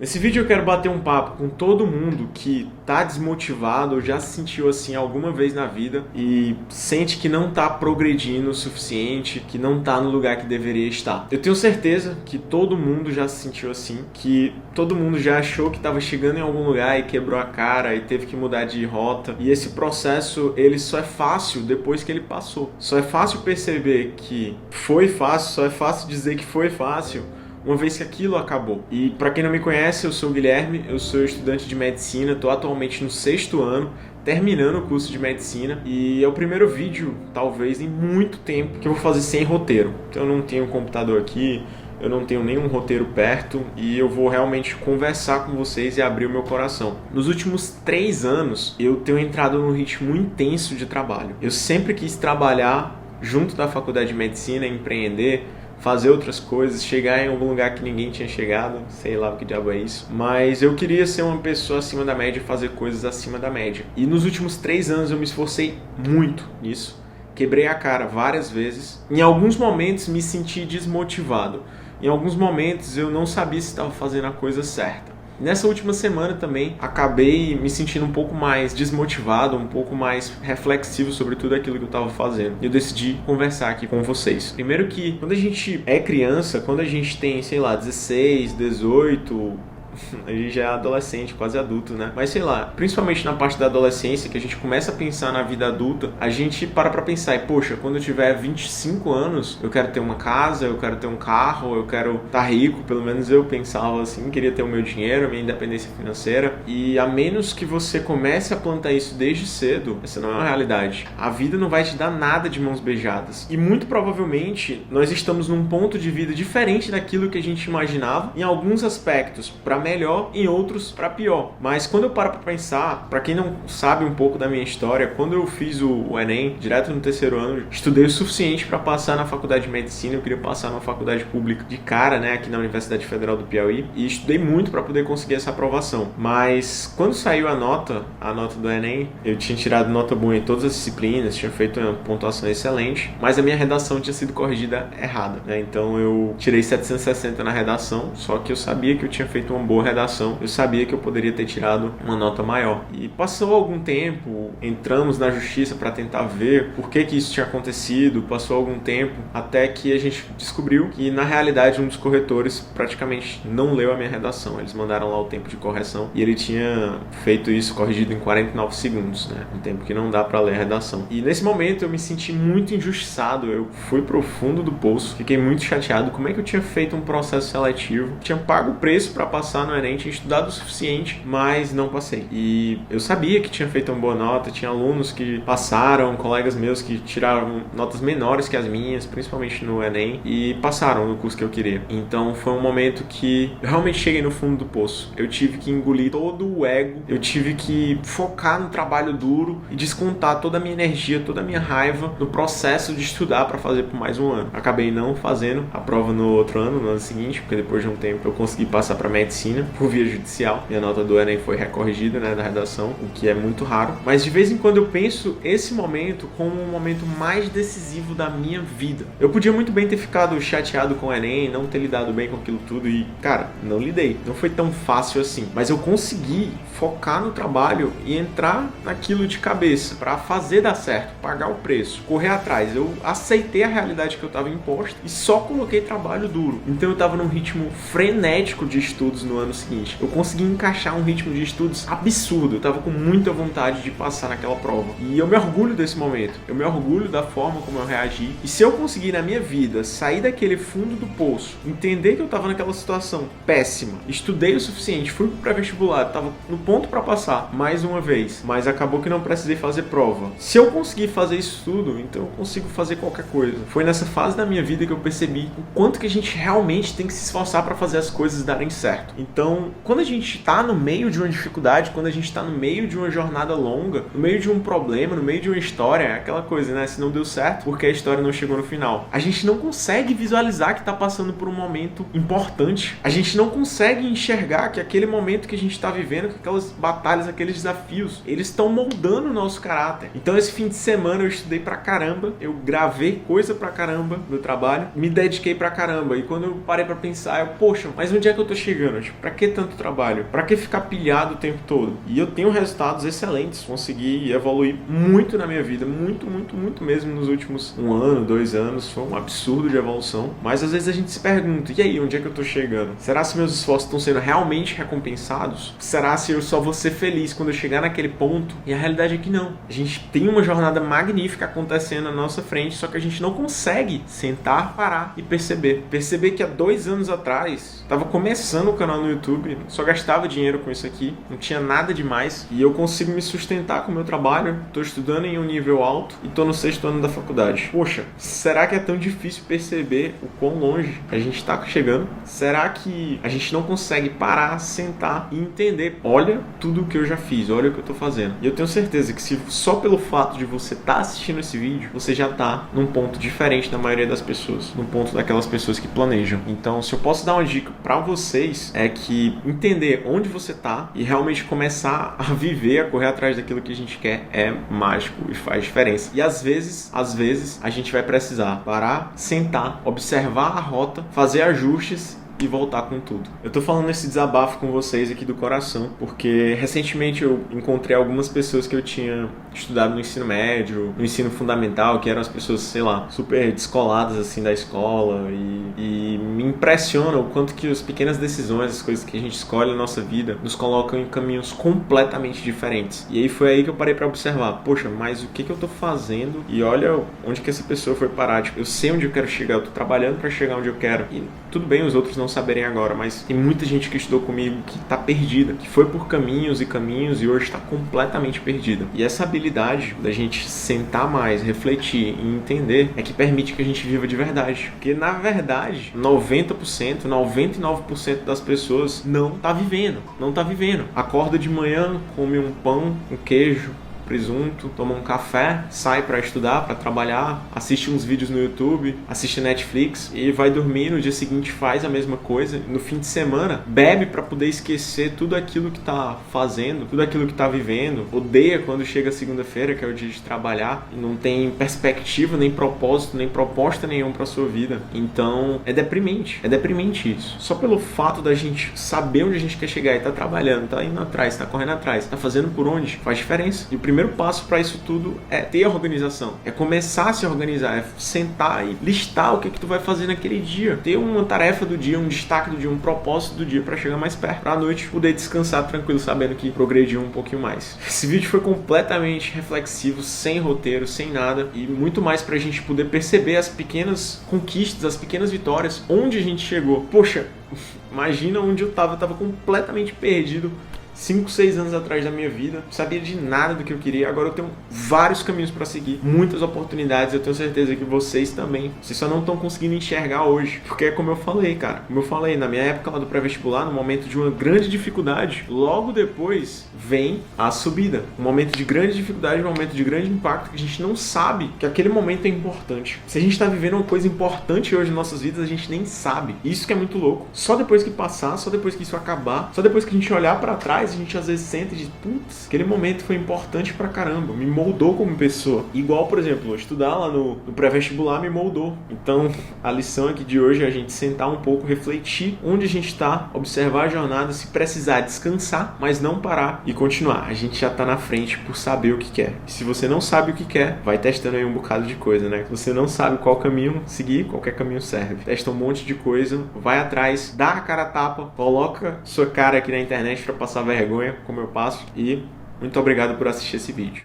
Nesse vídeo eu quero bater um papo com todo mundo que tá desmotivado ou já se sentiu assim alguma vez na vida e sente que não tá progredindo o suficiente, que não tá no lugar que deveria estar. Eu tenho certeza que todo mundo já se sentiu assim, que todo mundo já achou que estava chegando em algum lugar e quebrou a cara e teve que mudar de rota. E esse processo, ele só é fácil depois que ele passou. Só é fácil perceber que foi fácil, só é fácil dizer que foi fácil uma vez que aquilo acabou. E para quem não me conhece, eu sou o Guilherme, eu sou estudante de medicina, estou atualmente no 6º ano, terminando o curso de medicina, e é o primeiro vídeo, talvez, em muito tempo, que eu vou fazer sem roteiro. Então eu não tenho computador aqui, eu não tenho nenhum roteiro perto, e eu vou realmente conversar com vocês e abrir o meu coração. Nos últimos 3 anos, eu tenho entrado num ritmo intenso de trabalho. Eu sempre quis trabalhar junto da faculdade de medicina, empreender, fazer outras coisas, chegar em algum lugar que ninguém tinha chegado, sei lá o que diabo é isso, mas eu queria ser uma pessoa acima da média e fazer coisas acima da média. E nos últimos 3 anos eu me esforcei muito nisso, quebrei a cara várias vezes, em alguns momentos me senti desmotivado, em alguns momentos eu não sabia se estava fazendo a coisa certa. Nessa última semana também acabei me sentindo um pouco mais desmotivado, um pouco mais reflexivo sobre tudo aquilo que eu estava fazendo. E eu decidi conversar aqui com vocês. Primeiro que quando a gente é criança, quando a gente tem, sei lá, 16, 18... a gente já é adolescente, quase adulto, né? Mas sei lá, principalmente na parte da adolescência, que a gente começa a pensar na vida adulta, a gente para pensar, e poxa, quando eu tiver 25 anos, eu quero ter uma casa, eu quero ter um carro, eu quero estar rico, pelo menos eu pensava assim, queria ter o meu dinheiro, a minha independência financeira, e a menos que você comece a plantar isso desde cedo, essa não é uma realidade. A vida não vai te dar nada de mãos beijadas. E muito provavelmente, nós estamos num ponto de vida diferente daquilo que a gente imaginava, em alguns aspectos, para melhor, em outros para pior. Mas quando eu paro para pensar, para quem não sabe um pouco da minha história, quando eu fiz o Enem, direto no 3º ano, estudei o suficiente para passar na faculdade de medicina. Eu queria passar numa faculdade pública de cara, né, aqui na Universidade Federal do Piauí, e estudei muito para poder conseguir essa aprovação. Mas quando saiu a nota do Enem, eu tinha tirado nota boa em todas as disciplinas, tinha feito uma pontuação excelente, mas a minha redação tinha sido corrigida errada, né? Então eu tirei 760 na redação, só que eu sabia que eu tinha feito uma boa redação, eu sabia que eu poderia ter tirado uma nota maior. E passou algum tempo, entramos na justiça para tentar ver por que isso tinha acontecido, passou algum tempo, até que a gente descobriu que na realidade um dos corretores praticamente não leu a minha redação. Eles mandaram lá o tempo de correção e ele tinha feito isso corrigido em 49 segundos, né? Um tempo que não dá para ler a redação. E nesse momento eu me senti muito injustiçado, eu fui pro fundo do poço, fiquei muito chateado. Como é que eu tinha feito um processo seletivo, tinha pago o preço para passar no Enem, tinha estudado o suficiente, mas não passei. E eu sabia que tinha feito uma boa nota, tinha alunos que passaram, colegas meus que tiraram notas menores que as minhas, principalmente no Enem, e passaram no curso que eu queria. Então foi um momento que eu realmente cheguei no fundo do poço. Eu tive que engolir todo o ego, eu tive que focar no trabalho duro e descontar toda a minha energia, toda a minha raiva no processo de estudar para fazer por mais um ano. Acabei não fazendo a prova no outro ano, no ano seguinte, porque depois de um tempo eu consegui passar para medicina por via judicial. Minha nota do Enem foi recorrigida, né, da redação, o que é muito raro. Mas de vez em quando eu penso esse momento como um momento mais decisivo da minha vida. Eu podia muito bem ter ficado chateado com o Enem, não ter lidado bem com aquilo tudo e, cara, não lidei. Não foi tão fácil assim. Mas eu consegui focar no trabalho e entrar naquilo de cabeça para fazer dar certo, pagar o preço, correr atrás. Eu aceitei a realidade que eu estava imposta e só coloquei trabalho duro. Então eu estava num ritmo frenético de estudos no ano seguinte. Eu consegui encaixar um ritmo de estudos absurdo. Eu tava com muita vontade de passar naquela prova. E eu me orgulho desse momento. Eu me orgulho da forma como eu reagi. E se eu conseguir na minha vida sair daquele fundo do poço, entender que eu tava naquela situação péssima, estudei o suficiente, fui pro pré-vestibular, tava no ponto para passar mais uma vez, mas acabou que não precisei fazer prova. Se eu conseguir fazer isso tudo, então eu consigo fazer qualquer coisa. Foi nessa fase da minha vida que eu percebi o quanto que a gente realmente tem que se esforçar para fazer as coisas darem certo. Então, quando a gente está no meio de uma dificuldade, quando a gente está no meio de uma jornada longa, no meio de um problema, no meio de uma história, é aquela coisa, né? Se não deu certo, porque a história não chegou no final. A gente não consegue visualizar que está passando por um momento importante. A gente não consegue enxergar que aquele momento que a gente está vivendo, que aquelas batalhas, aqueles desafios, eles estão moldando o nosso caráter. Então, esse fim de semana eu estudei pra caramba, eu gravei coisa pra caramba no trabalho, me dediquei pra caramba. E quando eu parei pra pensar, poxa, mas onde é que eu tô chegando? Pra que tanto trabalho? Pra que ficar pilhado o tempo todo? E eu tenho resultados excelentes, consegui evoluir muito na minha vida, muito mesmo nos últimos 1 ano, 2 anos, foi um absurdo de evolução, mas às vezes a gente se pergunta, e aí, onde é que eu tô chegando? Será se meus esforços estão sendo realmente recompensados? Será se eu só vou ser feliz quando eu chegar naquele ponto? E a realidade é que não. A gente tem uma jornada magnífica acontecendo na nossa frente, só que a gente não consegue sentar, parar e perceber. Perceber que há 2 anos atrás, estava começando o canal no YouTube, só gastava dinheiro com isso aqui, não tinha nada demais, e eu consigo me sustentar com o meu trabalho, tô estudando em um nível alto e tô no 6º ano da faculdade. Poxa, será que é tão difícil perceber o quão longe a gente está chegando? Será que a gente não consegue parar, sentar e entender? Olha tudo o que eu já fiz, olha o que eu tô fazendo. E eu tenho certeza que se só pelo fato de você estar assistindo esse vídeo, você já tá num ponto diferente da maioria das pessoas, num ponto daquelas pessoas que planejam. Então, se eu posso dar uma dica para vocês, é que entender onde você tá e realmente começar a viver, a correr atrás daquilo que a gente quer é mágico e faz diferença. E às vezes a gente vai precisar parar, sentar, observar a rota, fazer ajustes e voltar com tudo. Eu tô falando esse desabafo com vocês aqui do coração, porque recentemente eu encontrei algumas pessoas que eu tinha estudado no ensino médio, no ensino fundamental, que eram as pessoas, sei lá, super descoladas assim da escola, e me impressiona o quanto que as pequenas decisões, as coisas que a gente escolhe na nossa vida, nos colocam em caminhos completamente diferentes. E aí foi aí que eu parei pra observar, poxa, mas o que eu tô fazendo? E olha onde que essa pessoa foi parar. Tipo, eu sei onde eu quero chegar, eu tô trabalhando pra chegar onde eu quero. E tudo bem os outros não saberem agora, mas tem muita gente que estudou comigo que tá perdida, que foi por caminhos e caminhos e hoje tá completamente perdida. E essa habilidade da gente sentar mais, refletir e entender é que permite que a gente viva de verdade. Porque na verdade, 90%, 99% das pessoas não tá vivendo. Acorda de manhã, come um pão, um queijo, presunto, toma um café, sai para estudar, para trabalhar, assiste uns vídeos no YouTube, assiste Netflix e vai dormir. No dia seguinte faz a mesma coisa. No fim de semana bebe para poder esquecer tudo aquilo que tá fazendo, tudo aquilo que tá vivendo. Odeia quando chega segunda-feira, que é o dia de trabalhar, e não tem perspectiva, nem propósito, nem proposta nenhuma para sua vida. Então é deprimente isso. Só pelo fato da gente saber onde a gente quer chegar e tá trabalhando, tá indo atrás, tá correndo atrás, tá fazendo por onde, faz diferença. E o primeiro passo para isso tudo é ter organização, é começar a se organizar, é sentar e listar o que tu vai fazer naquele dia, ter uma tarefa do dia, um destaque do dia, um propósito do dia para chegar mais perto, para à noite poder descansar tranquilo, sabendo que progrediu um pouquinho mais. Esse vídeo foi completamente reflexivo, sem roteiro, sem nada, e muito mais pra gente poder perceber as pequenas conquistas, as pequenas vitórias, onde a gente chegou. Poxa, imagina onde eu tava completamente perdido 5, 6 anos atrás da minha vida, não sabia de nada do que eu queria. Agora eu tenho vários caminhos para seguir, muitas oportunidades. Eu tenho certeza que vocês também, vocês só não estão conseguindo enxergar hoje, porque é como eu falei, cara, na minha época lá do pré-vestibular, no momento de uma grande dificuldade, logo depois vem a subida, um momento de grande dificuldade, um momento de grande impacto, que a gente não sabe que aquele momento é importante. Se a gente está vivendo uma coisa importante hoje em nossas vidas, a gente nem sabe. Isso que é muito louco. Só depois que passar, só depois que isso acabar, só depois que a gente olhar para trás, a gente às vezes sente e diz, putz, aquele momento foi importante pra caramba, me moldou como pessoa. Igual, por exemplo, estudar lá no pré-vestibular me moldou. Então, a lição aqui de hoje é a gente sentar um pouco, refletir onde a gente está, observar a jornada, se precisar descansar, mas não parar e continuar. A gente já tá na frente por saber o que quer. E se você não sabe o que quer, vai testando aí um bocado de coisa, né? Se você não sabe qual caminho seguir, qualquer caminho serve. Testa um monte de coisa, vai atrás, dá a cara a tapa, coloca sua cara aqui na internet pra passar vergonha, como eu passo, e muito obrigado por assistir esse vídeo.